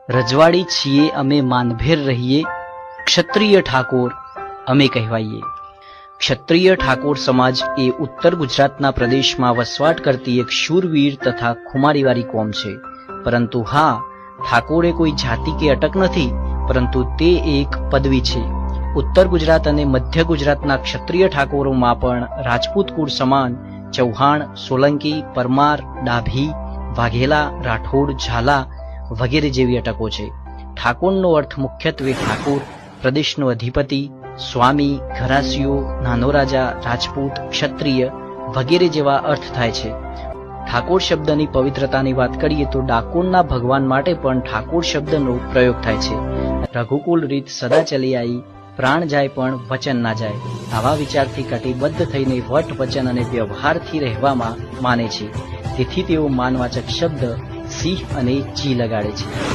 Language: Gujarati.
રજવાડી છીએ અમે માનભેર રહીએ, ક્ષત્રિય ઠાકોર અમે કહેવાઈએ। ક્ષત્રિય ઠાકોર સમાજ એ ઉત્તર ગુજરાતના પ્રદેશમાં વસવાટ કરતી એક શૂરવીર તથા ખુમારીવાળી કોમ છે। પરંતુ હા, ઠાકોર એ કોઈ જાતિ કે અટક નથી, પરંતુ તે એક પદવી છે। ઉત્તર ગુજરાત અને મધ્ય ગુજરાતના ક્ષત્રિય ઠાકોરોમાં પણ રાજપૂત કુળ સમાન ચૌહાણ, સોલંકી, પરમાર, ડાભી, વાઘેલા, રાઠોડ, ઝાલા વગેરે જેવી અટકો છે। ઠાકોરનો અર્થ મુખ્યત્વે ઠાકોર, પ્રદેશનો અધિપતિ, સ્વામી, ઘરાસીઓ, નાનો રાજા, રાજપૂત, ક્ષત્રિય વગેરે જેવા અર્થ થાય છે। ઠાકોર શબ્દની પવિત્રતાની વાત કરીએ તો ડાકોરના ભગવાન માટે પણ ઠાકોર શબ્દનો પ્રયોગ થાય છે। રઘુકુલ રીત સદા ચલી આવી, પ્રાણ જાય પણ વચન ના જાય, આવા વિચારથી કટિબદ્ધ થઈને વટ, વચન અને વ્યવહારથી રહેવામાં માને છે। તેથી તેઓ માનવાચક શબ્દ સિંહ અને ચી લગાડે છે।